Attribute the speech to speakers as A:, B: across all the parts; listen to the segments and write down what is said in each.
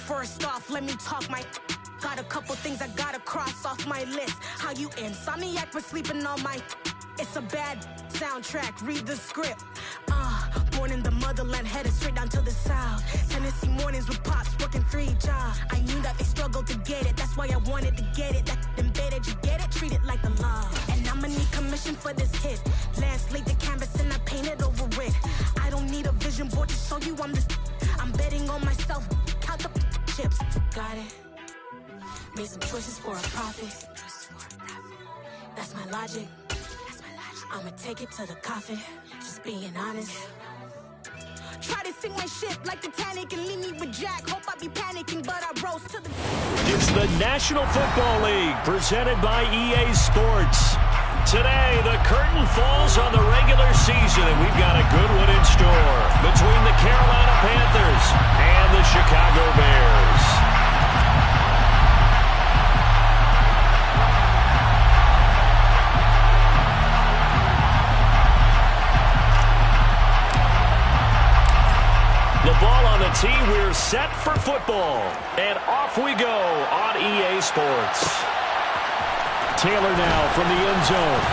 A: First off, let me talk my... Got a couple things I gotta cross off my list. How you insomniac for sleeping on my... It's a bad soundtrack, read the script. Born in the motherland, headed straight down to the south. Tennessee mornings with pops, working 3 jobs. I knew that they struggled to get it, that's why I wanted to get it. That embedded, you get it, treat it like a love. And I'ma need commission for this hit. Lance laid the canvas and I painted over it. I don't need a vision board to show you I'm the... I'm betting on myself, count the chips. Got it. Made some choices for a profit. That's my logic. I'ma take it to the coffin, just being honest. Try to sink my ship like Titanic and leave me with Jack. Hope I be panicking, but I rose to the...
B: It's the National Football League, presented by EA Sports. Today, the curtain falls on the regular season, and we've got a good one in store between the Carolina Panthers and the Chicago Bears. The ball on the tee, we're set for football. And off we go on EA Sports. Taylor now from the end zone.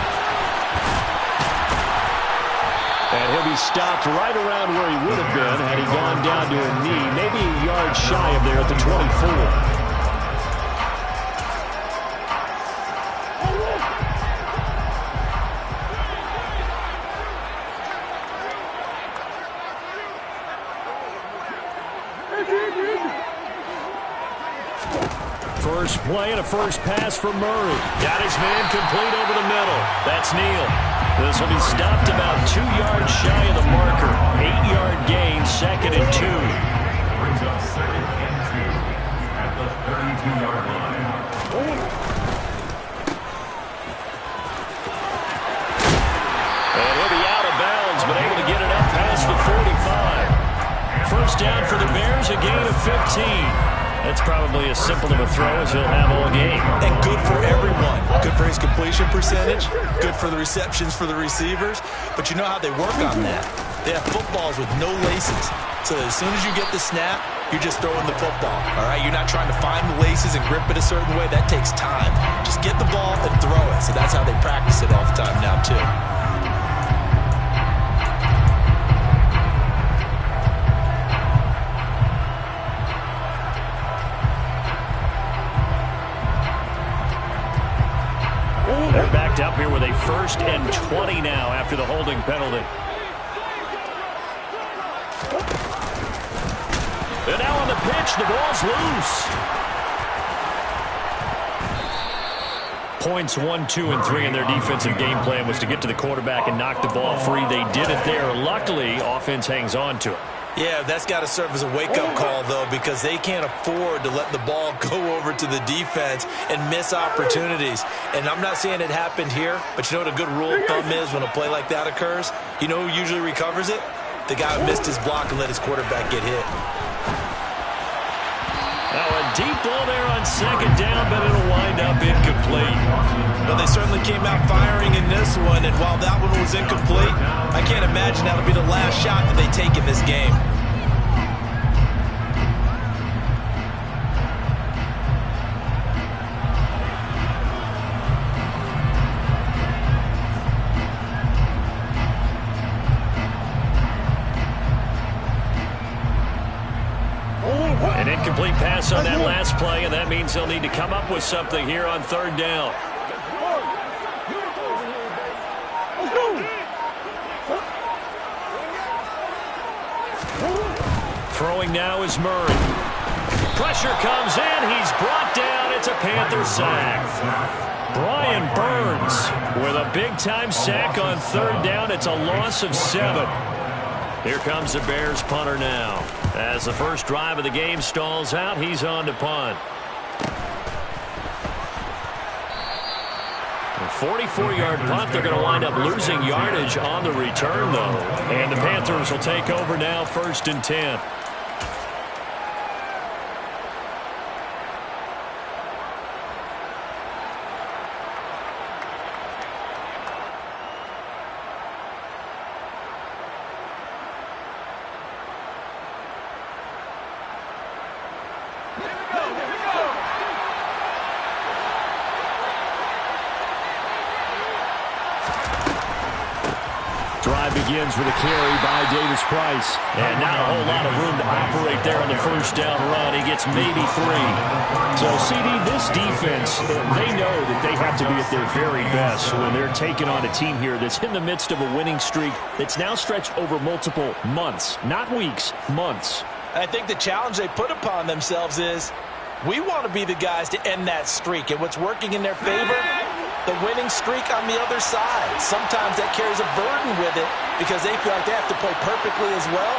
B: And he'll be stopped right around where he would have been had he gone down to a knee, maybe a yard shy of there at the 24. First play and a first pass for Murray. Got his man complete over the middle. That's Neal. This will be stopped about 2 yards shy of the marker. 8-yard gain, 2nd and 2.
C: Brings up 2nd and 2 at the 32-yard line.
B: And he'll be out of bounds, but able to get it up past the 45. First down for the Bears, a gain of 15. That's probably as simple of a throw as he'll have all game.
D: And good for everyone. Good for his completion percentage. Good for the receptions for the receivers. But you know how they work on that. They have footballs with no laces. So that as soon as you get the snap, you're just throwing the football. All right? You're not trying to find the laces and grip it a certain way. That takes time. Just get the ball and throw it. So that's how they practice it all the time now, too.
B: They're backed up here with a 1st and 20 now after the holding penalty. And now on the pitch, the ball's loose. Points 1, 2, and 3 in their defensive game plan was to get to the quarterback and knock the ball free. They did it there. Luckily, offense hangs on to it.
D: Yeah, that's got to serve as a wake-up call, though, because they can't afford to let the ball go over to the defense and miss opportunities. And I'm not saying it happened here, but you know what a good rule of thumb is when a play like that occurs? You know who usually recovers it? The guy who missed his block and let his quarterback get hit.
B: Now a deep ball there on 2nd down, but it'll wind up incomplete.
D: Well, they certainly came out firing in this one, and while that one was incomplete, I can't imagine that'll be the last shot that they take in this game.
B: An incomplete pass on that last play, and that means they'll need to come up with something here on 3rd down. Throwing now is Murray. Pressure comes in. He's brought down. It's a Panther sack. Brian Burns with a big-time sack on 3rd down. It's a loss of 7. Here comes the Bears punter now. As the first drive of the game stalls out, he's on to punt. A 44-yard punt. They're going to wind up losing yardage on the return, though. And the Panthers will take over now, 1st and 10. drive begins with a carry by Davis Price. And not a whole lot of room to operate there on the first down run. He gets maybe 3. So, CD, this defense, they know that they have to be at their very best when they're taking on a team here that's in the midst of a winning streak that's now stretched over multiple months. Not weeks, months.
D: I think the challenge they put upon themselves is we want to be the guys to end that streak. And what's working in their favor? The winning streak on the other side. Sometimes that carries a burden with it because they feel like they have to play perfectly as well.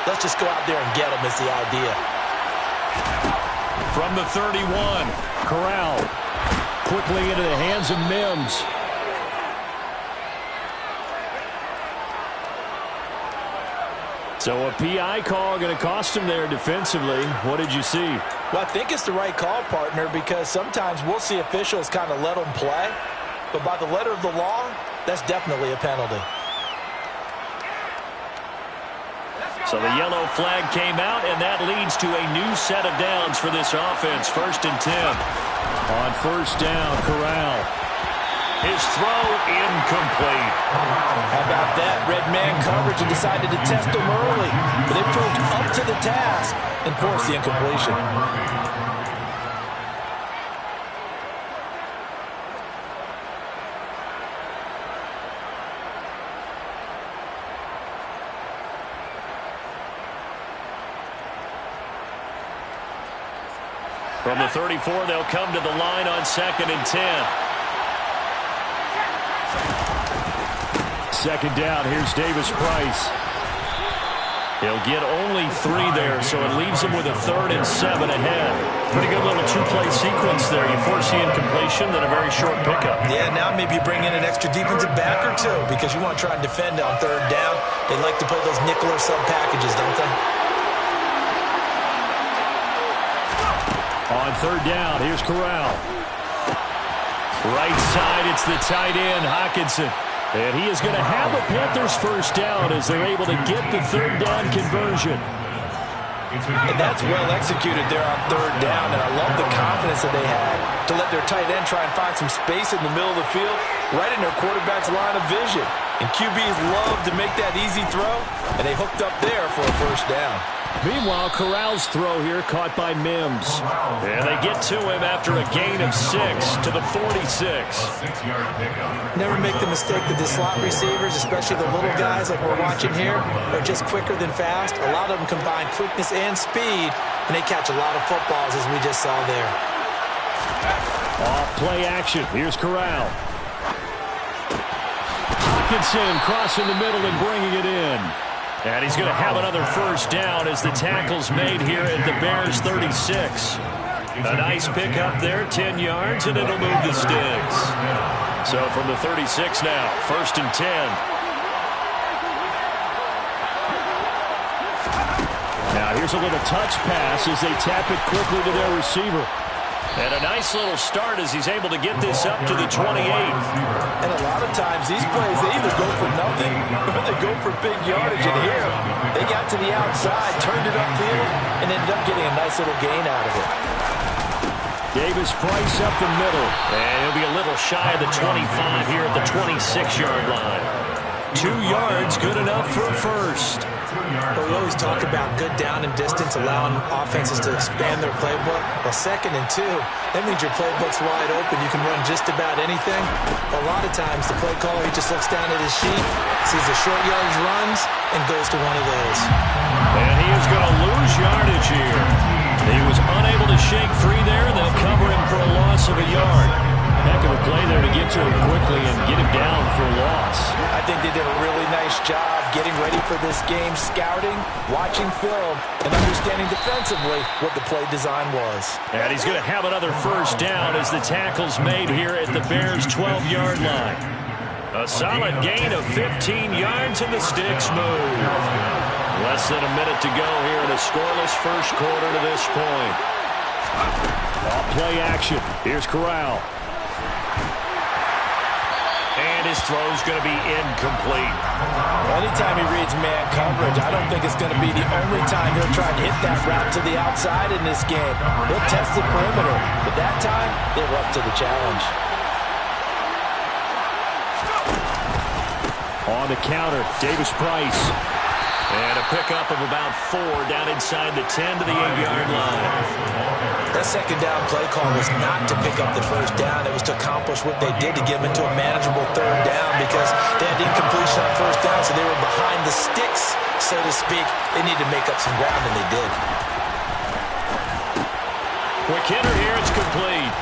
D: Let's just go out there and get them is the idea.
B: From the 31, Corral quickly into the hands of Mims. So a PI call going to cost him there defensively. What did you see?
D: Well, I think it's the right call, partner, because sometimes we'll see officials kind of let them play. But by the letter of the law, that's definitely a penalty.
B: So the yellow flag came out, and that leads to a new set of downs for this offense. 1st and 10. On 1st down, Corral. His throw incomplete.
D: How about that? Red man coverage and decided to test him early. But they proved up to the task and forced the incompletion.
B: From the 34, they'll come to the line on 2nd and 10. 2nd down, here's Davis Price. He'll get only 3 there, so it leaves him with a 3rd and 7 ahead. Pretty good little 2-play sequence there. You force the incompletion, then a very short pickup.
D: Yeah, now maybe you bring in an extra defensive back or 2 because you want to try and defend on 3rd down. They like to play those nickel or sub packages, don't they?
B: On 3rd down, here's Corral. Right side, it's the tight end, Hockenson. And he is going to have a Panthers 1st down as they're able to get the 3rd down conversion.
D: And that's well executed there on 3rd down, and I love the confidence that they had to let their tight end try and find some space in the middle of the field, right in their quarterback's line of vision. And QBs love to make that easy throw, and they hooked up there for a 1st down.
B: Meanwhile, Corral's throw here caught by Mims. And they get to him after a gain of 6 to the 46.
D: Never make the mistake that the slot receivers, especially the little guys like we're watching here, are just quicker than fast. A lot of them combine quickness and speed, and they catch a lot of footballs as we just saw there.
B: Off play action. Here's Corral. Hockenson crossing the middle and bringing it in. And he's going to have another 1st down as the tackle's made here at the Bears 36. A nice pickup there, 10 yards, and it'll move the sticks. So from the 36 now, 1st and 10. Now here's a little touch pass as they tap it quickly to their receiver. And a nice little start as he's able to get this up to the 28.
D: And a lot of times these plays, they either go for nothing or they go for big yardage. And here, they got to the outside, turned it upfield, and ended up getting a nice little gain out of it.
B: Davis Price up the middle. And he'll be a little shy of the 25 here at the 26-yard line. 2 yards, good enough for a 1st.
D: But we always talk about good down and distance, allowing offenses to expand their playbook. Well, 2nd and 2, that means your playbook's wide open. You can run just about anything. A lot of times, the play caller, he just looks down at his sheet, sees the short yardage runs, and goes to one of those.
B: And he is going to lose yardage here. He was unable to shake free there, and they'll cover him for a loss of a yard. Heck of a play there to get to him quickly and get him down for a loss.
D: I think they did a really nice job getting ready for this game, scouting, watching film, and understanding defensively what the play design was.
B: And he's going to have another 1st down as the tackle's made here at the Bears' 12-yard line. A solid gain of 15 yards and the sticks move. Less than a minute to go here in a scoreless 1st quarter to this point. Off play action. Here's Corral. And his throw's going to be incomplete.
D: Anytime he reads man coverage, I don't think it's going to be the only time he'll try to hit that route to the outside in this game. He'll test the perimeter, but that time, they were up to the challenge.
B: On the counter, Davis Price. And a pickup of about 4 down inside the 10 to the 8-yard line.
D: That second down play call was not to pick up the first down. It was to accomplish what they did to get them into a manageable third down because they had incompletion on first down, so they were behind the sticks, so to speak. They needed to make up some ground, and they did.
B: Quick hitter here, it's complete.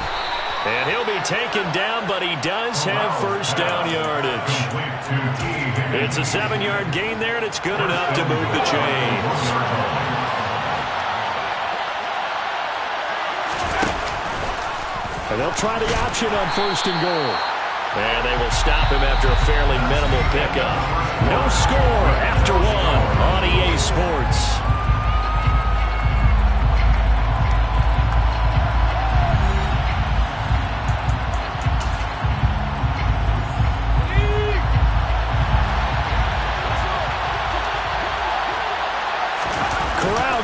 B: And he'll be taken down, but he does have first down yardage. It's a 7-yard gain there, and it's good enough to move the chains. And they'll try the option on first and goal. And they will stop him after a fairly minimal pickup. No score after 1 on EA Sports.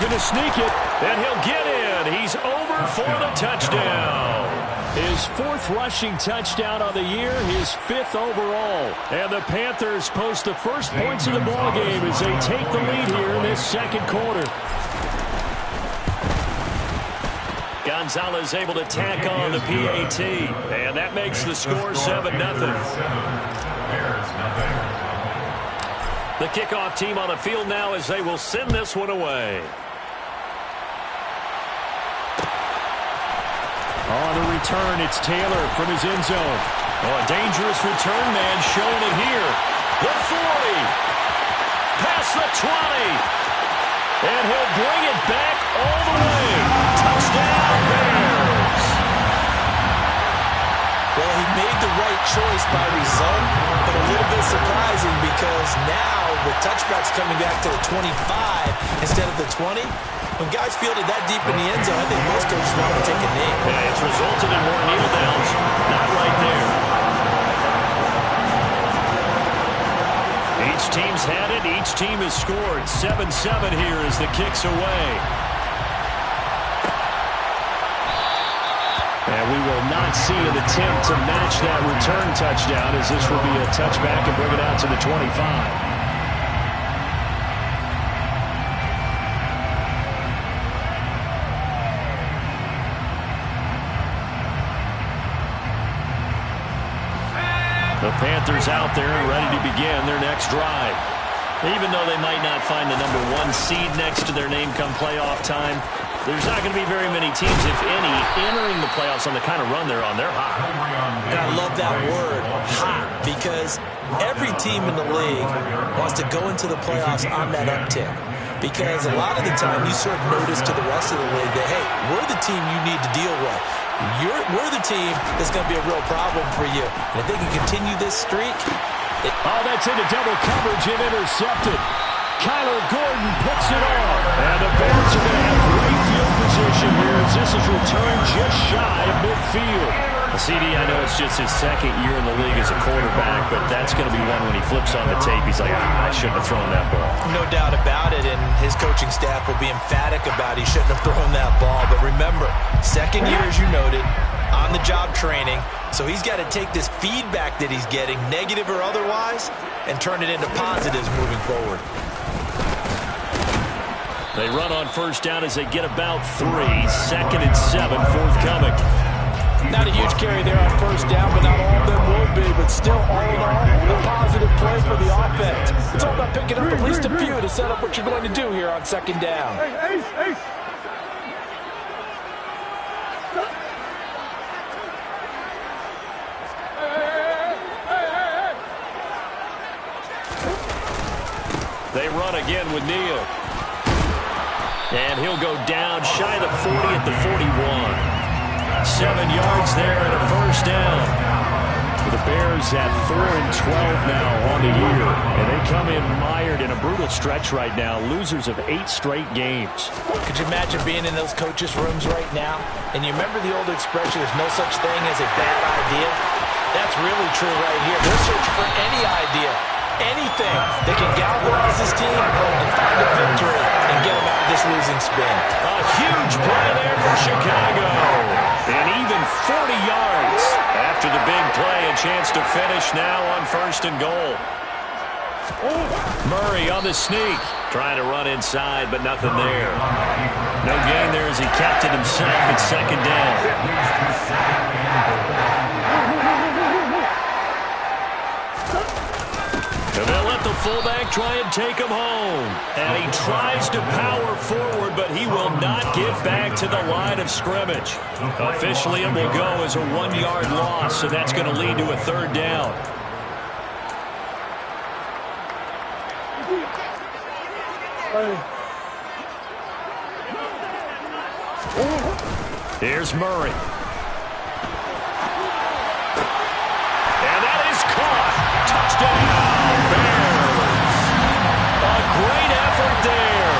B: Going to sneak it, and he'll get in. He's over for the touchdown. His 4th rushing touchdown on the year, his 5th overall. And the Panthers post the first points of the ballgame as they take the lead here in this second quarter. Gonzalez able to tack on the PAT, and that makes the score 7-0. The kickoff team on the field now as they will send this one away. On the return, it's Taylor from his end zone. Oh, a dangerous return man showing it here. The 40. Past the 20. And he'll bring it back all the way. Touchdown, Bears.
D: Well, he made the right choice by result, but a little bit surprising because now the touchback's coming back to the 25 instead of the 20. When guys fielded that deep in the end zone, I think most coaches want to take a knee.
B: Yeah, it's resulted in more kneel downs. Not right there. Each team's had it. Each team has scored. 7-7 here as the kick's away. And we will not see an attempt to match that return touchdown as this will be a touchback and bring it out to the 25. The Panthers out there ready to begin their next drive. Even though they might not find the number 1 seed next to their name come playoff time, there's not going to be very many teams, if any, entering the playoffs on the kind of run they're on. They're hot.
D: And I love that word, hot, because every team in the league wants to go into the playoffs on that uptick. Because a lot of the time you serve notice to the rest of the league that, hey, we're the team you need to deal with. We're the team that's going to be a real problem for you. And if they can continue this streak...
B: that's into double coverage and intercepted. Kyler Gordon puts it off. And the Bears are going to have great field position here as this is returned just shy of midfield. CD, I know it's just his 2nd year in the league as a quarterback, but that's going to be one when he flips on the tape. He's like, I shouldn't have thrown that ball.
D: No doubt about it, and his coaching staff will be emphatic about he shouldn't have thrown that ball. But remember, 2nd year, as you noted, on-the-job training, so he's got to take this feedback that he's getting, negative or otherwise, and turn it into positives moving forward.
B: They run on first down as they get about 3. 2nd and 7 forthcoming.
E: Not a huge carry there on first down, but not all of them will be. But still, all in all, a positive play for the offense. It's all about picking up at least a few to set up what you're going to do here on 2nd down.
B: They run again with Neal. And he'll go down shy of the 40 at the 41. 7 yards there and a first down. The Bears at 4-12 now on the year. And they come in mired in a brutal stretch right now. Losers of 8 straight games.
D: Could you imagine being in those coaches' rooms right now? And you remember the old expression, there's no such thing as a bad idea? That's really true right here. They're searching for any idea, anything that can galvanize this team and find a victory and get them out of this losing spin.
B: A huge play there for Chicago. And even 40 yards after the big play. A chance to finish now on 1st and goal. Murray on the sneak. Trying to run inside, but nothing there. No gain there as he kept it himself at second down. And they'll let the fullback try and take him home. And he tries to power forward, but he will not get back to the line of scrimmage. Officially, it will go as a 1-yard loss, so that's going to lead to a third down. Here's Murray. And that is caught. Touchdown, Bears. A great effort there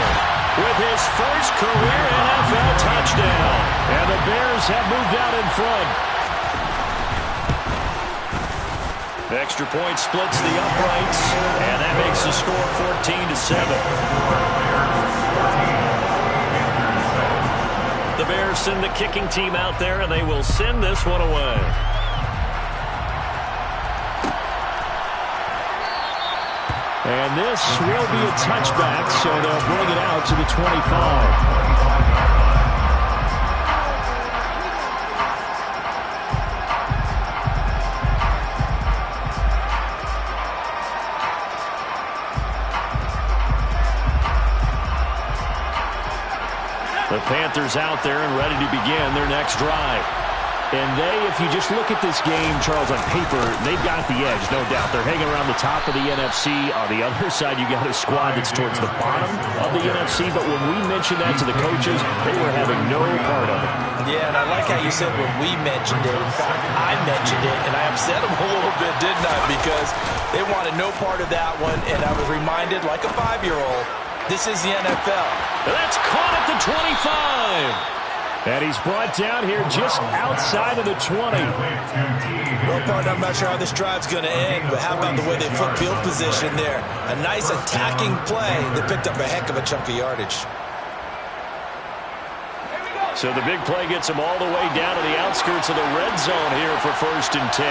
B: with his first career NFL touchdown. And the Bears have moved out in front. Extra point splits the uprights, and that makes the score 14-7. The Bears send the kicking team out there, and they will send this one away. And this will be a touchback, so they'll bring it out to the 25. The Panthers out there and ready to begin their next drive. And if you just look at this game, Charles, on paper, they've got the edge, no doubt. They're hanging around the top of the NFC. On the other side, you got a squad that's towards the bottom of the NFC. But when we mentioned that to the coaches, they were having no part of it.
D: Yeah, and I like how you said when we mentioned it. In fact, I mentioned it, and I upset them a little bit, didn't I? Because they wanted no part of that one, and I was reminded, like a 5-year-old, this is the NFL.
B: That's caught at the 25. And he's brought down here just outside of the 20.
D: Well, partner, I'm not sure how this drive's going to end, but how about the way they flip field position there? A nice attacking play that picked up a heck of a chunk of yardage.
B: So the big play gets him all the way down to the outskirts of the red zone here for 1st and 10.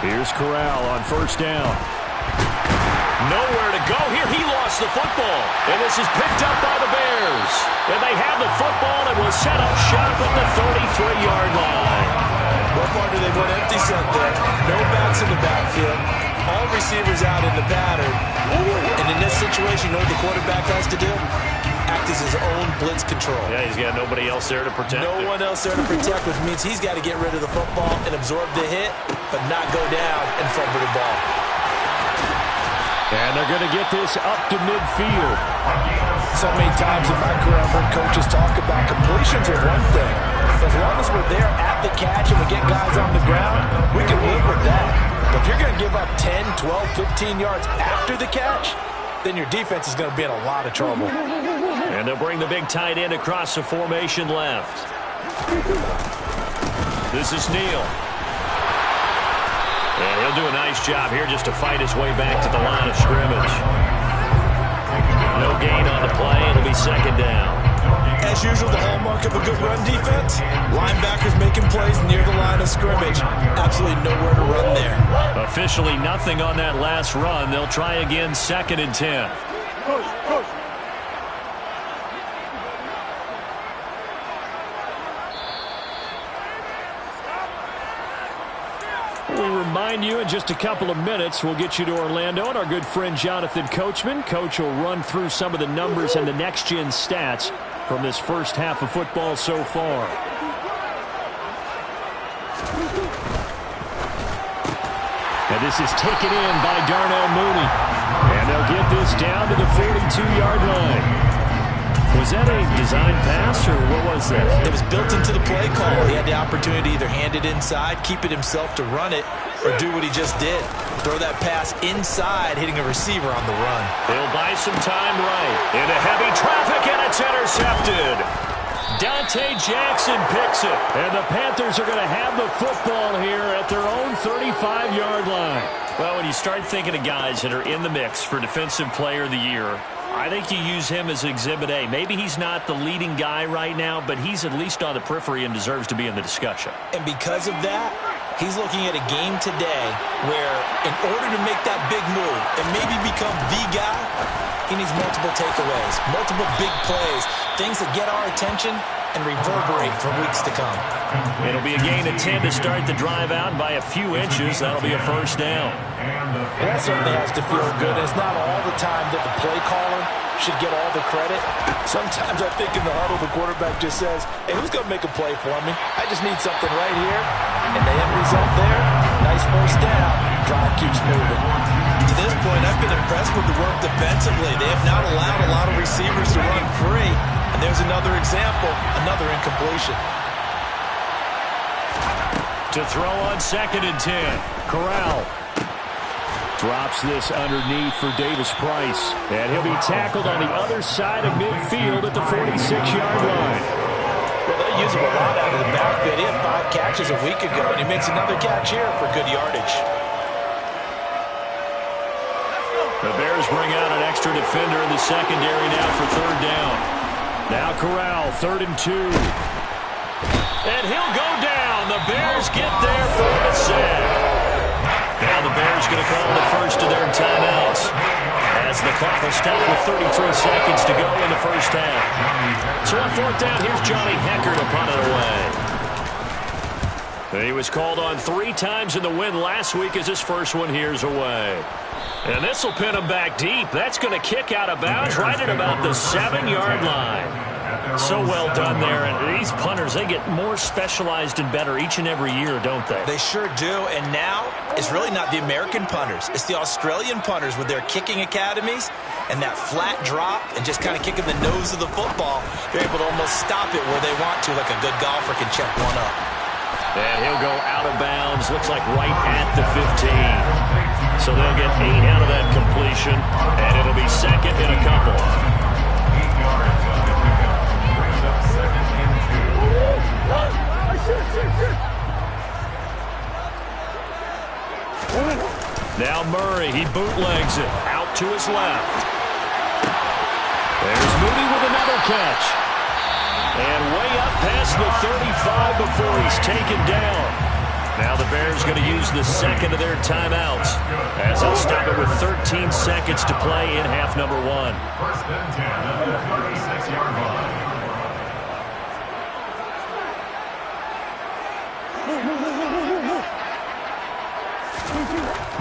B: Here's Corral on 1st down. Nowhere to go here. He lost the football. And this is picked up by the Bears. And they have the football and will set up shop at the 33-yard line.
D: What part do they went empty set there? No backs in the backfield. All receivers out in the pattern. And in this situation, you know what the quarterback has to do? Act as his own blitz control.
B: Yeah, he's got nobody else there to protect him.
D: No one else there to protect, which means he's got to get rid of the football and absorb the hit, but not go down and fumble the ball.
B: And they're going to get this up to midfield.
E: So many times in my career, I've heard coaches talk about completions are one thing. As long as we're there at the catch and we get guys on the ground, we can live with that. But if you're going to give up 10, 12, 15 yards after the catch, then your defense is going to be in a lot of trouble.
B: And they'll bring the big tight end across the formation left. This is Neal. And he'll do a nice job here just to fight his way back to the line of scrimmage. No gain on the play. It'll be 2nd down.
D: As usual, the hallmark of a good run defense, linebackers making plays near the line of scrimmage. Absolutely nowhere to run there.
B: Officially nothing on that last run. They'll try again 2nd and 10. We remind you in just a couple of minutes, we'll get you to Orlando and our good friend Jonathan Coachman. Coach will run through some of the numbers and the next-gen stats from this first half of football so far. And this is taken in by Darnell Mooney. And they'll get this down to the 42-yard line. Was that a design pass, or what was that?
D: It was built into the play call. He had the opportunity to either hand it inside, keep it himself to run it, or do what he just did. Throw that pass inside, hitting a receiver on the run.
B: They'll buy some time right. Into heavy traffic, and it's intercepted. Dante Jackson picks it. And the Panthers are going to have the football here at their own 35-yard line. Well, when you start thinking of guys that are in the mix for Defensive Player of the Year, I think you use him as Exhibit A. Maybe he's not the leading guy right now, but he's at least on the periphery and deserves to be in the discussion.
D: And because of that, He's looking at a game today where in order to make that big move and maybe become the guy, he needs multiple takeaways, multiple big plays, things that get our attention and reverberate for weeks to come.
B: It'll be a gain of 10 to start the drive out by a few inches. That'll be a first down.
E: And that certainly has to feel good. It's not all the time that the play caller should get all the credit. Sometimes I think in the huddle, the quarterback just says, hey, who's going to make a play for me? I just need something right here. And the end result there, nice first down. Drive keeps moving.
D: To this point, I've been impressed with the work defensively. They have not allowed a lot of receivers to run free. And there's another example, another incompletion.
B: To throw on 2nd and 10. Corral drops this underneath for Davis-Price. And he'll be tackled on the other side of midfield at the 46-yard line.
E: Well, they use him a lot out of the backfield. He had 5 catches a week ago, and he makes another catch here for good yardage.
B: The Bears bring out an extra defender in the secondary now for 3rd down. Now Corral, 3rd and 2. And he'll go down. The Bears get there for the sack. Now the Bears going to call the first of their timeouts as the clock will stop with 33 seconds to go in the first half. So on 4th down, here's Johnny Hecker to punt it away. He was called on 3 times in the win last week as his first one here's away. And this will pin him back deep. That's going to kick out of bounds right at about the 7-yard line. So well done there. And these punters, they get more specialized and better each and every year, don't they?
D: They sure do. And now it's really not the American punters. It's the Australian punters with their kicking academies and that flat drop and just kind of kicking the nose of the football. They're able to almost stop it where they want to, like a good golfer can check one up.
B: And he'll go out of bounds, looks like right at the 15. So they'll get 8 out of that completion, and it'll be 2nd and a couple.
C: 8 yards on the pickup. Brings up 2nd and 2.
B: Now Murray, he bootlegs it out to his left. There's Moody with another catch. And way up past the 35 before he's taken down. Now the Bears going to use the 2nd of their timeouts as they'll stop it with 13 seconds to play in half number 1.
C: 1st and 10 at the 36-yard line.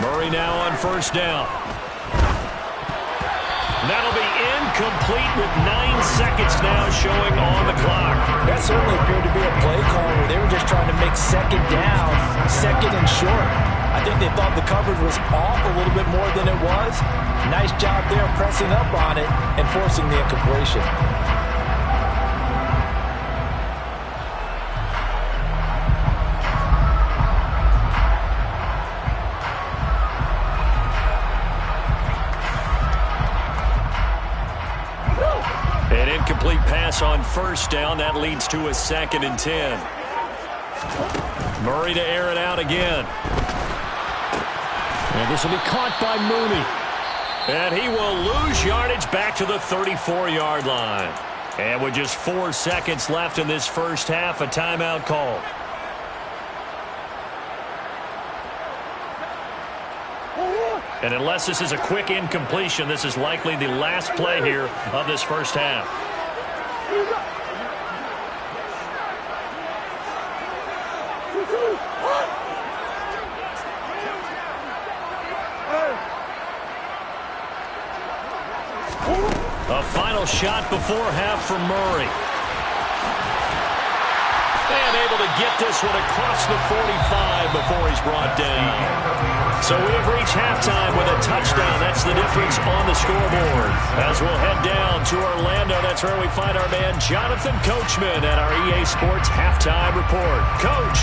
B: Murray now on 1st down. That'll be incomplete with 9 seconds now showing on the clock.
E: That certainly appeared to be a play call where they were just trying to make 2nd down, 2nd and short. I think they thought the coverage was off a little bit more than it was. Nice job there pressing up on it and forcing the incompletion.
B: An incomplete pass on 1st down. That leads to a 2nd and 10. Murray to air it out again. And this will be caught by Mooney. And he will lose yardage back to the 34-yard line. And with just 4 seconds left in this first half, a timeout call. And unless this is a quick incompletion, this is likely the last play here of this first half. A final shot before half from Murray. And able to get this one across the 45 before he's brought down. So we have reached halftime with a touchdown. That's the difference on the scoreboard. As we'll head down to Orlando, that's where we find our man Jonathan Coachman at our EA Sports Halftime Report. Coach.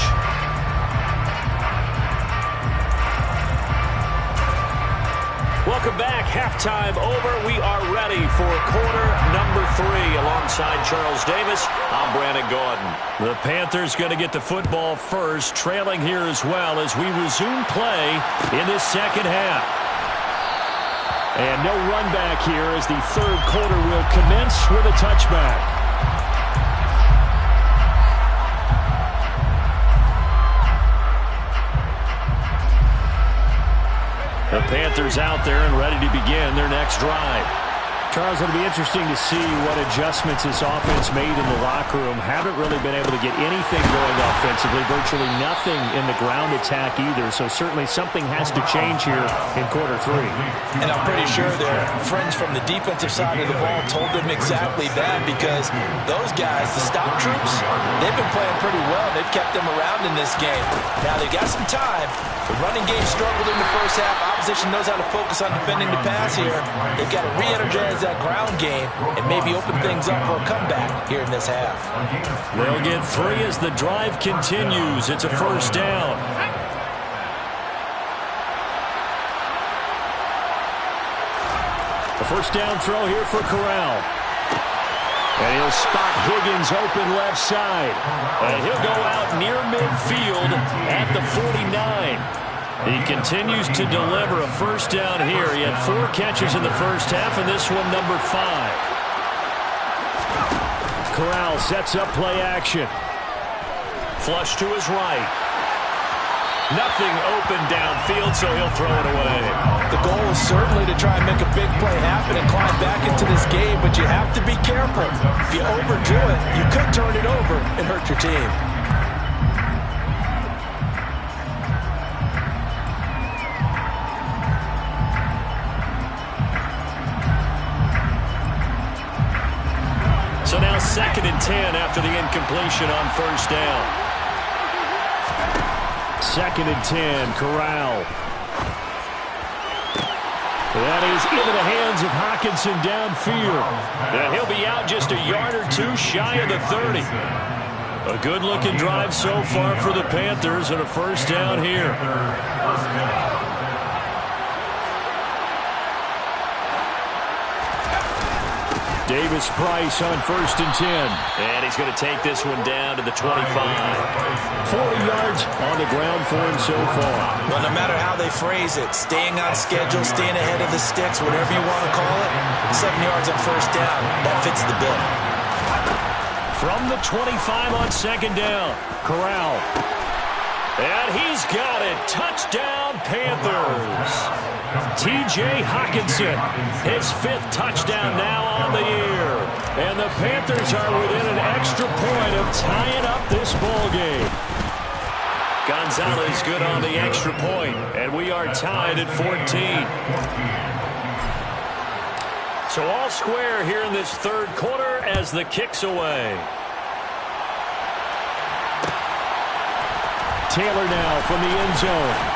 B: Welcome back. Halftime over. We are ready for quarter number 3 alongside Charles Davis. I'm Brandon Gaudin. The Panthers going to get the football first, trailing here as well as we resume play in this second half. And no run back here as the third quarter will commence with a touchback. The Panthers out there and ready to begin their next drive.
F: Charles, it'll be interesting to see what adjustments this offense made in the locker room. Haven't really been able to get anything going offensively, virtually nothing in the ground attack either. So certainly something has to change here in quarter 3.
E: And I'm pretty sure their friends from the defensive side of the ball told them exactly that, because those guys, the stop troops, they've been playing pretty well. They've kept them around in this game. Now they got some time. The running game struggled in the first half. Opposition knows how to focus on defending the pass here. They've got to re-energize that ground game and maybe open things up for a comeback here in this half.
B: They'll get 3 as the drive continues. It's a first down. A first down throw here for Corral. And he'll spot Higgins open left side. And he'll go out near midfield at the 49. He continues to deliver a first down here. He had 4 catches in the first half, and this one number 5. Corral sets up play action. Flush to his right. Nothing open downfield, so he'll throw it away.
E: The goal is certainly to try and make a big play happen and climb back into this game, but you have to be careful. If you overdo it, you could turn it over and hurt your team.
B: So now 2nd and 10 after the incompletion on first down. 2nd and 10, Corral. That is into the hands of Hockenson downfield. And he'll be out just a yard or 2 shy of the 30. A good-looking drive so far for the Panthers and a first down here. Davis Price on 1st and 10. And he's going to take this one down to the 25. 40 yards on the ground for him so far.
D: Well, no matter how they phrase it, staying on schedule, staying ahead of the sticks, whatever you want to call it, 7 yards on first down, that fits the bill.
B: From the 25 on 2nd down, Corral. And he's got it. Touchdown, Panthers. T.J. Hockenson, his 5th touchdown now on the year. And the Panthers are within an extra point of tying up this ball game. Gonzalez good on the extra point, and we are tied at 14. So all square here in this 3rd quarter as the kick's away. Taylor now from the end zone.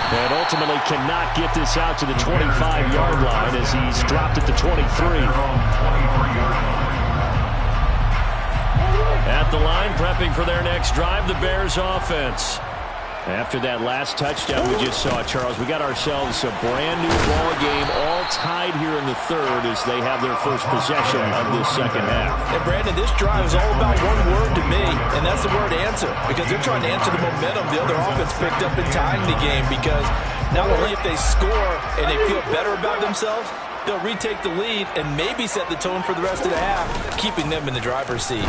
B: And ultimately cannot get this out to the 25-yard line as he's dropped at the 23. At the line, prepping for their next drive, the Bears offense. After that last touchdown we just saw, Charles, we got ourselves a brand-new ball game, all tied here in the 3rd as they have their first possession of this 2nd half.
E: And, Brandon, this drive is all about one word to me, and that's the word answer, because they're trying to answer the momentum the other offense picked up in tying the game, because not only if they score and they feel better about themselves, they'll retake the lead and maybe set the tone for the rest of the half, keeping them in the driver's seat.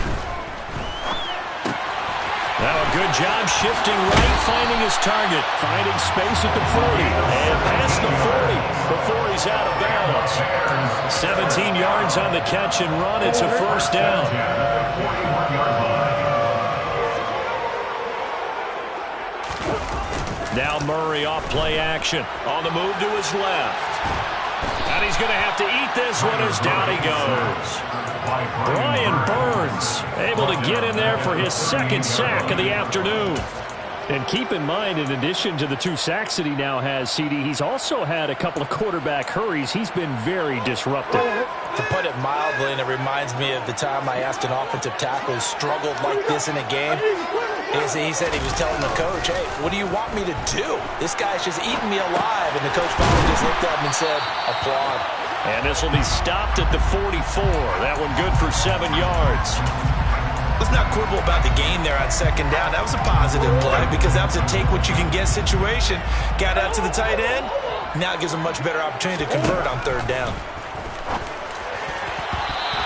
B: Now a good job shifting right, finding his target, finding space at the 40, and past the 40 before he's out of bounds. 17 yards on the catch and run. It's a first down. Now Murray off play action. On the move to his left. And he's going to have to eat this one as down he goes. Brian Burns able to get in there for his 2nd sack of the afternoon.
F: And keep in mind, in addition to the 2 sacks that he now has, CD, he's also had a couple of quarterback hurries. He's been very disruptive.
E: To put it mildly, and it reminds me of the time I asked an offensive tackle who struggled like this in a game. He said he was telling the coach, hey, what do you want me to do? This guy's just eating me alive. And the coach finally just looked at him and said, applaud.
B: And this will be stopped at the 44. That one good for 7 yards.
D: Let's not quibble about the gain there on 2nd down. That was a positive play because that was a take-what-you-can-get situation. Got out to the tight end. Now it gives them a much better opportunity to convert on 3rd down.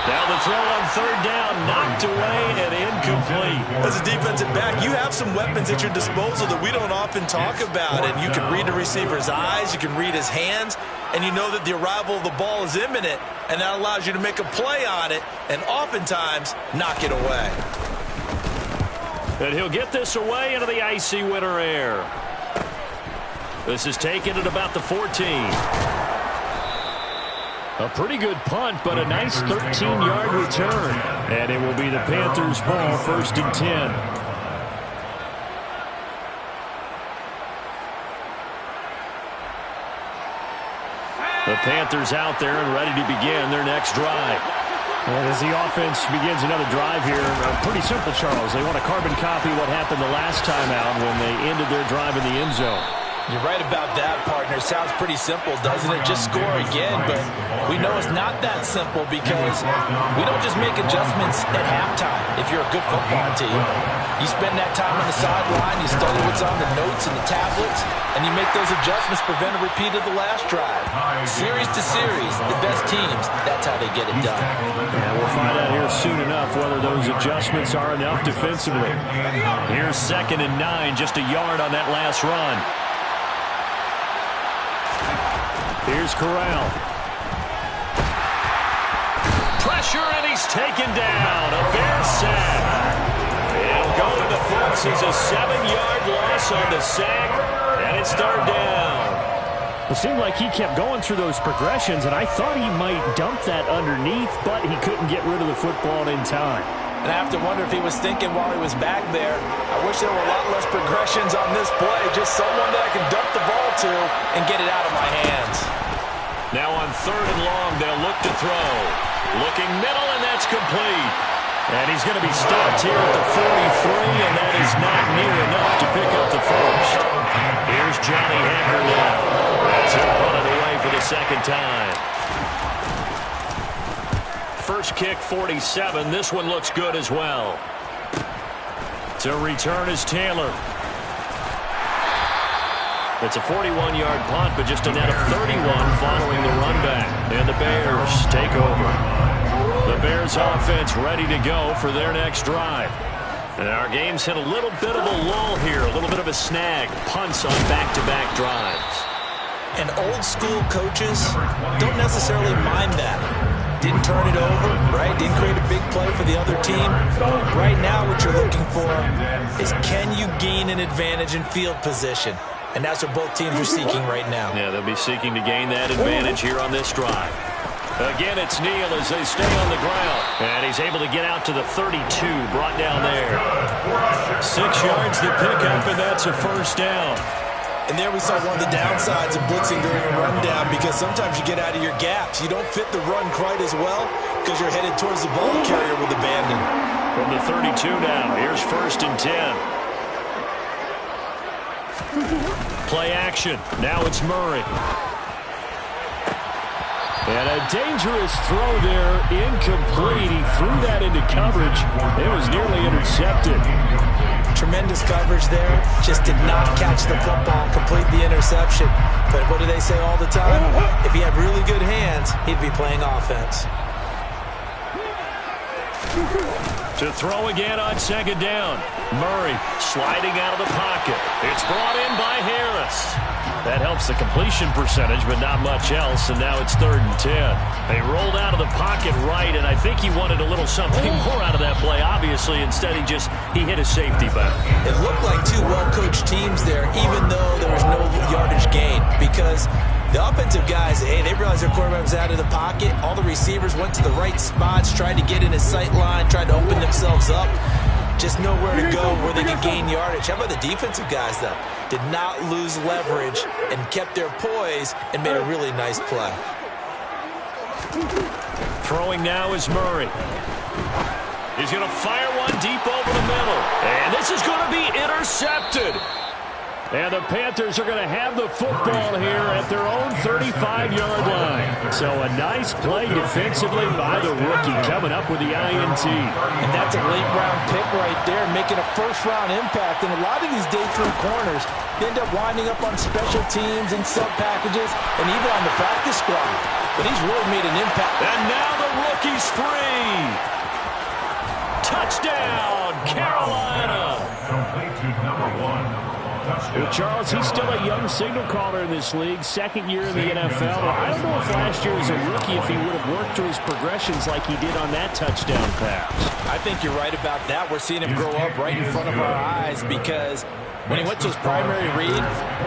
B: Now the throw on third down, knocked away and incomplete.
D: As a defensive back, you have some weapons at your disposal that we don't often talk about. And you can read the receiver's eyes, you can read his hands, and you know that the arrival of the ball is imminent, and that allows you to make a play on it and oftentimes knock it away.
B: And he'll get this away into the icy winter air. This is taken at about the 14. A pretty good punt, but a nice 13-yard return. And it will be the Panthers' ball, 1st and 10. The Panthers out there and ready to begin their next drive. And as the offense begins another drive here, pretty simple, Charles. They want to carbon copy what happened the last time out when they ended their drive in the end zone.
E: You're right about that, partner. Sounds pretty simple, doesn't it? Just score again, but we know it's not that simple because we don't just make adjustments at halftime if you're a good football team. You spend that time on the sideline, you study what's on the notes and the tablets, and you make those adjustments, prevent a repeat of the last drive. Series to series, the best teams, that's how they get it done.
B: Yeah, we'll find out here soon enough whether those adjustments are enough defensively. Here's 2nd and 9, just a yard on that last run. Here's Corral. Pressure, and he's taken down. A Bear sack. It'll go to the books as a 7-yard loss on the sack, and it's 3rd down. It seemed like he kept going through those progressions, and I thought he might dump that underneath, but he couldn't get rid of the football in time.
E: And I have to wonder if he was thinking while he was back there, I wish there were a lot less progressions on this play, just someone that I can dump the ball to and get it out of my hands.
B: Now on 3rd and long, they'll look to throw. Looking middle, and that's complete. And he's going to be stopped here at the 43, and that is not near enough to pick up the first. Here's Johnny Hacker now. That's him running away for the 2nd time. First kick, 47. This one looks good as well. To return is Taylor. It's a 41-yard punt, but just a net of 31 following the run back. And the Bears take over. The Bears offense ready to go for their next drive. And our game's hit a little bit of a lull here, a little bit of a snag. Punts on back-to-back drives.
D: And old school coaches don't necessarily mind that. Didn't turn it over, right? Didn't create a big play for the other team. Right now what you're looking for is can you gain an advantage in field position? And that's what both teams are seeking right now.
B: Yeah, they'll be seeking to gain that advantage here on this drive. Again, it's Neal as they stay on the ground. And he's able to get out to the 32, brought down there. 6 yards to pick up, and that's a 1st down.
D: And there we saw one of the downsides of blitzing during a rundown because sometimes you get out of your gaps. You don't fit the run quite as well because you're headed towards the ball carrier with abandon.
B: From the 32 now, here's 1st and 10. Play action. Now it's Murray. And a dangerous throw there, incomplete. He threw that into coverage. It was nearly intercepted.
D: Tremendous coverage there. Just did not catch the football, complete the interception. But what do they say all the time? If he had really good hands, he'd be playing offense.
B: To throw again on 2nd down. Murray sliding out of the pocket. It's brought in by Harris. That helps the completion percentage, but not much else, and now it's 3rd and 10. They rolled out of the pocket right, and I think he wanted a little something more out of that play, obviously. Instead, he hit a safety back.
D: It looked like two well-coached teams there, even though there was no yardage gain, because the offensive guys, hey, they realized their quarterback was out of the pocket. All the receivers went to the right spots, tried to get in his sight line, tried to open themselves up. Just nowhere to go where they could gain yardage. How about the defensive guys, though? Did not lose leverage and kept their poise and made a really nice play.
B: Throwing now is Murray. He's going to fire one deep over the middle. And this is going to be intercepted. And the Panthers are going to have the football here at their own 35-yard line. So a nice play defensively by the rookie coming up with the INT.
E: And that's a late-round pick right there, making a first-round impact. And a lot of these day-three corners end up winding up on special teams and sub-packages and even on the practice squad. But he's really made an impact.
B: And now the rookie's free. Touchdown, Carolina.
C: Complete to number 1.
F: Well, Charles, he's still a young signal caller in this league, second year in the NFL. I don't know if last year as a rookie if he would have worked through his progressions like he did on that touchdown pass.
E: I think you're right about that. We're seeing him grow up right in front of our eyes because when he went to his primary read,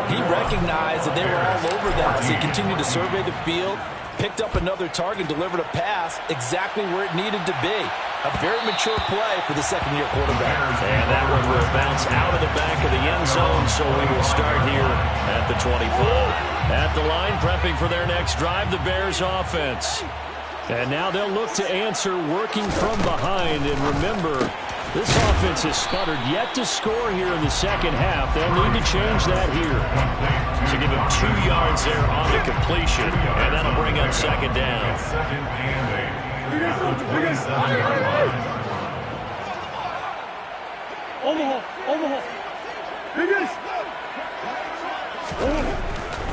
E: he recognized that they were all over that. So he continued to survey the field, picked up another target, delivered a pass exactly where it needed to be. A very mature play for the second-year quarterback.
B: And that one will bounce out of the back of the end zone, so we will start here at the 25. At the line, prepping for their next drive, the Bears offense. And now they'll look to answer working from behind. And remember, this offense has sputtered yet to score here in the second half. They'll need to change that here. So give him 2 yards there on the completion, and that'll bring up second down.
C: Second and 8.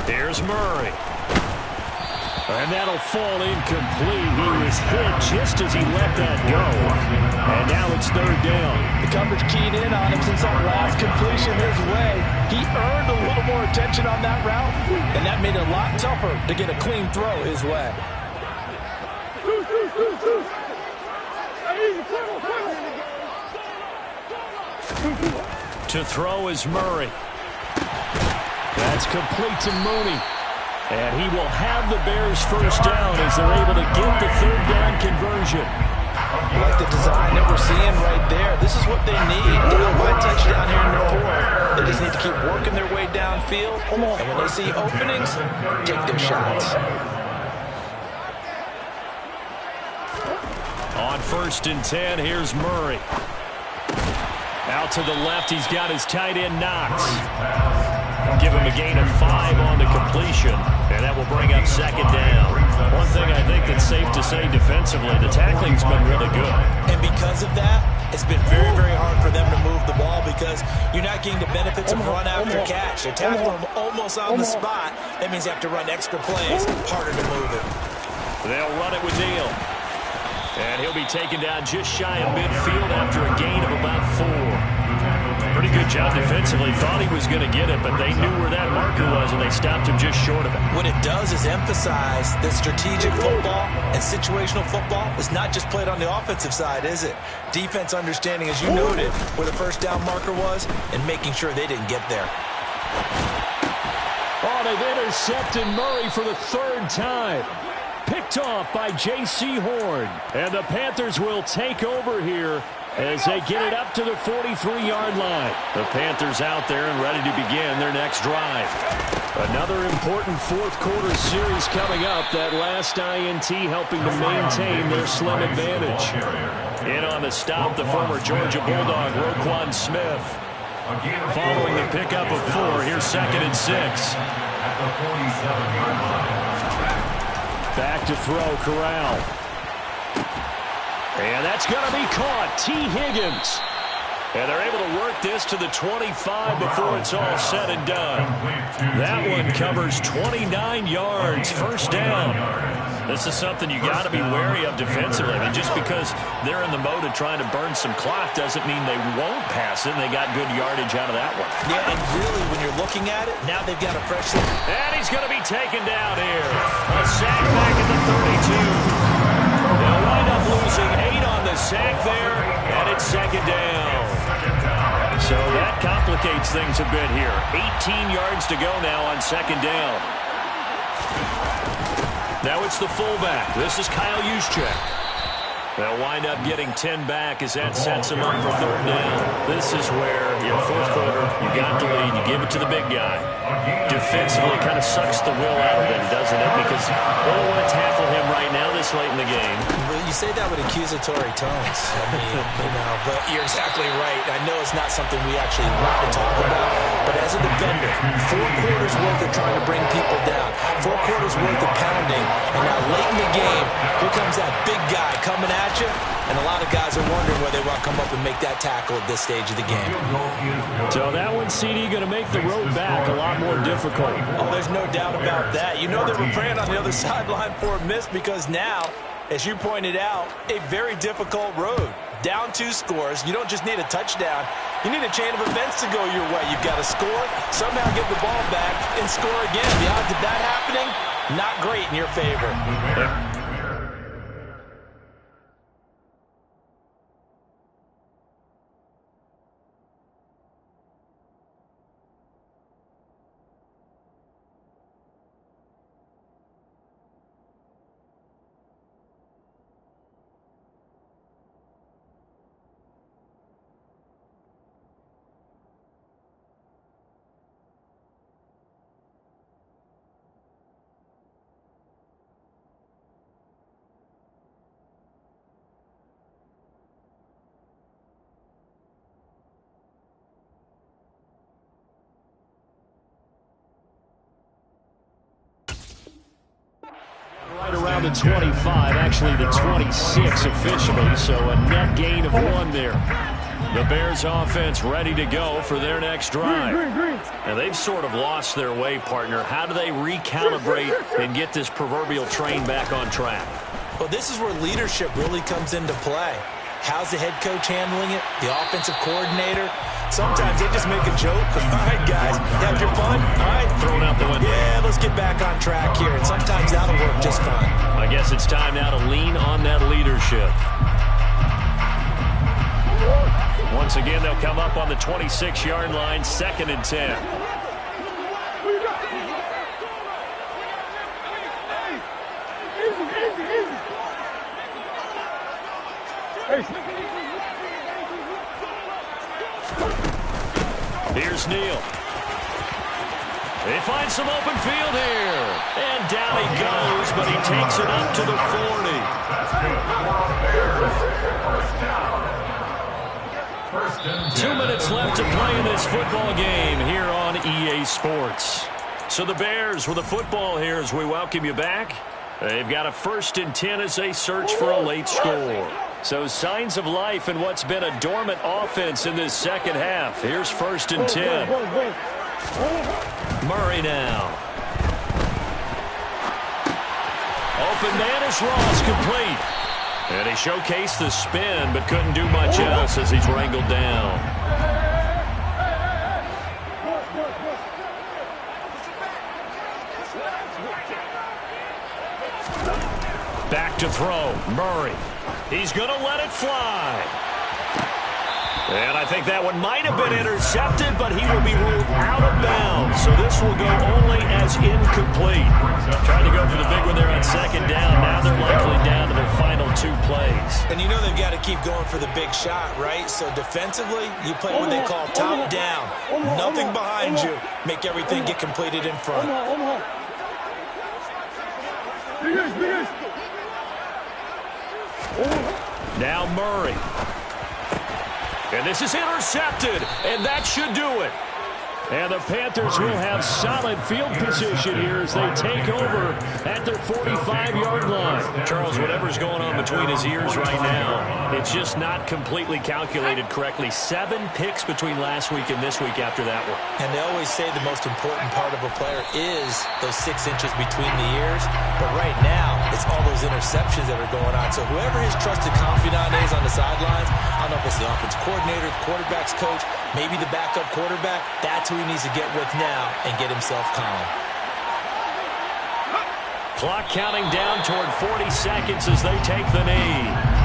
B: Here's Murray. And that'll fall incomplete. He was hit just as he let that go. And now it's third down.
E: The coverage keyed in on him since that last completion his way. He earned a little more attention on that route, and that made it a lot tougher to get a clean throw his way.
B: To throw is Murray. That's complete to Mooney. And he will have the Bears first down as they're able to get the third down conversion.
E: I like the design that we're seeing right there. This is what they need. Down by a touchdown here in the fourth. They just need to keep working their way downfield. And when they see openings, take their shots.
B: On 1st and 10, here's Murray. Out to the left, he's got his tight end Knox. Give him a gain of 5 on the completion, and that will bring up second down. One thing I think that's safe to say defensively, the tackling's been really good.
D: And because of that, it's been very, very hard for them to move the ball because you're not getting the benefits of run after catch. They're tackling them almost on the spot. That means they have to run extra plays, harder to move it.
B: They'll run it with Neal. And he'll be taken down just shy of midfield after a gain of about 4. Pretty good job defensively. Thought he was going to get it, but they knew where that marker was, and they stopped him just short of it.
D: What it does is emphasize that strategic football and situational football is not just played on the offensive side, is it? Defense understanding, as you noted, where the first down marker was and making sure they didn't get there.
F: Oh, they've intercepted Murray for the 3rd time. Picked off by J.C. Horn. And the Panthers will take over here as they get it up to the 43-yard line. The Panthers out there and ready to begin their next drive. Another important fourth-quarter series coming up. That last INT helping to maintain their slim advantage.
B: In on the stop, the former Georgia Bulldog, Roquan Smith. Following the pickup of 4, here's 2nd and 6.
C: At the 47-yard line.
F: Back to throw, Corral. And that's going to be caught. T. Higgins. And they're able to work this to the 25 before it's all said and done. That one covers 29 yards. First down. This is something you got to be wary of defensively. I mean, just because they're in the mode of trying to burn some clock doesn't mean they won't pass it. And they got good yardage out of that one.
D: Yeah, and really, when you're looking at it, now they've got a fresh look.
B: And he's going to be taken down here. A sack back at the 32. They'll wind up losing 8 on the sack there, and it's second down. So that complicates things a bit here. 18 yards to go now on second down. Now it's the fullback. This is Kyle Juszczyk. They'll wind up getting 10 back as that sets them up for third down. This is where, fourth quarter, you got the lead, you give it to the big guy. Defensively, kind of sucks the will out of them, doesn't it? Because they don't want to tackle him right now this late in the game.
D: Well, you say that with accusatory tones. I mean, but you're exactly right. I know it's not something we actually want to talk about, but as a defender, 4 quarters worth of trying to bring people down, 4 quarters worth of pounding, and now late in the game, here comes that big guy coming at you, and a lot of guys are wondering where they want to come up and make that tackle at this stage of the game.
F: So that one, CD, going to make the road back a lot more difficult.
D: Oh, there's no doubt about that. You know they were praying on the other sideline for a miss because now As you pointed out, a very difficult road. Down 2 scores. You don't just need a touchdown. You need a chain of events to go your way. You've got to score, somehow get the ball back, and score again. The odds of that happening, not great in your favor.
F: Right around the 25, actually the 26 officially, so a net gain of 1 there. The Bears offense ready to go for their next drive. And they've sort of lost their way, partner. How do they recalibrate and get this proverbial train back on track?
D: Well, this is where leadership really comes into play. How's the head coach handling it? The offensive coordinator? Sometimes they just make a joke. All right, guys, have your fun? All right.
F: Thrown out the window.
D: Yeah, let's get back on track here. And sometimes that'll work just fine.
F: I guess it's time now to lean on that leadership. Once again, they'll come up on the 26-yard line, 2nd and 10. Here's Neal. They find some open field here. And down he goes, but he takes it up to the 40. 2 minutes left to play in this football game here on EA Sports. So the Bears with the football here as we welcome you back. They've got a 1st and 10 as they search for a late score. So signs of life in what's been a dormant offense in this second half. Here's 1st and 10. Murray now. Open man is Ross, complete. And he showcased the spin, but couldn't do much else as he's wrangled down. Back to throw, Murray. He's going to let it fly. And I think that one might have been intercepted, but he will be ruled out of bounds. So this will go only as incomplete. Trying to go for the big one there on 2nd down. Now they're likely down to their final 2 plays.
D: And you know they've got to keep going for the big shot, right? So defensively, you play what they call top down. Nothing behind you. Make everything get completed in front.
F: Now Murray. And this is intercepted, and that should do it. And the Panthers will have solid field position here as they take over at their 45-yard line. Charles, whatever's going on between his ears right now, it's just not completely calculated correctly. 7 picks between last week and this week after that one.
D: And they always say the most important part of a player is those 6 inches between the ears. But right now, it's all those interceptions that are going on. So whoever his trusted confidant is on the sidelines, I don't know if it's the offensive coordinator, the quarterback's coach, maybe the backup quarterback, that's who he needs to get with now and get himself calm.
F: Clock counting down toward 40 seconds as they take the knee.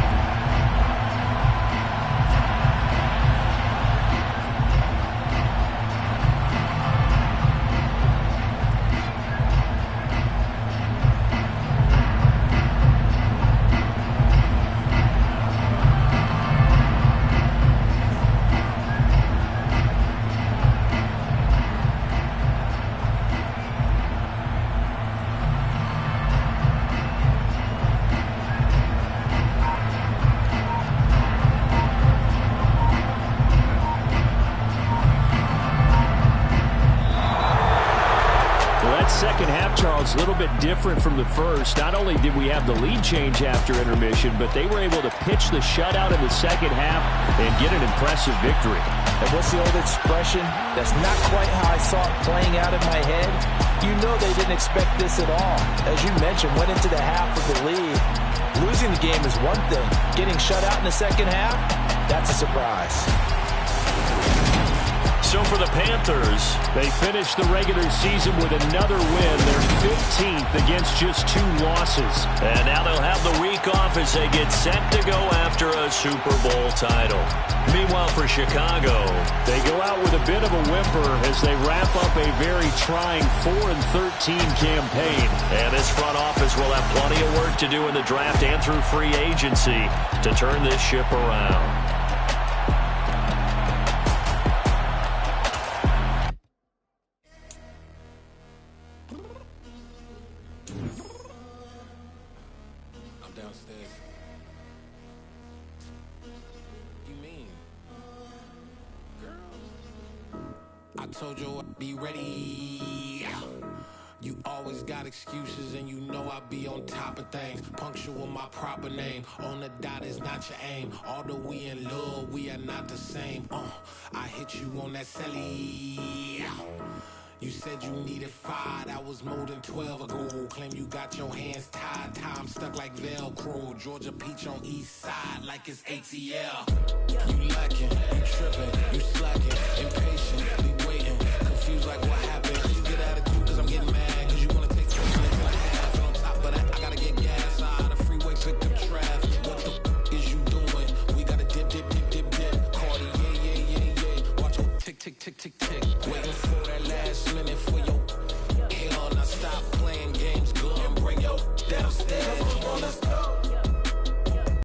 F: was a little bit different from the first. Not only did we have the lead change after intermission, but they were able to pitch the shutout in the second half and get an impressive victory.
E: And what's the old expression? That's not quite how I saw it playing out in my head. You know they didn't expect this at all. As you mentioned, went into the half with the lead. Losing the game is one thing. Getting shut out in the second half, that's a surprise.
B: So for the Panthers,
F: they finished the regular season with another win. They're 15th against just 2 losses.
B: And now they'll have the week off as they get set to go after a Super Bowl title. Meanwhile, for Chicago,
F: they go out with a bit of a whimper as they wrap up a very trying 4-13 campaign.
B: And this front office will have plenty of work to do in the draft and through free agency to turn this ship around.
G: Downstairs. You mean? Girl, I told you I'd be ready. You always got excuses and you know I be on top of things. Punctual my proper name. On the dot is not your aim. Although we in love, we are not the same. I hit you on that celly. You said you needed 5, that was more than 12 ago. Claim you got your hands tied, time stuck like Velcro. Georgia peach on east side like it's ATL. You lacking, you tripping, you slacking, impatient, be waiting, confused like what happened.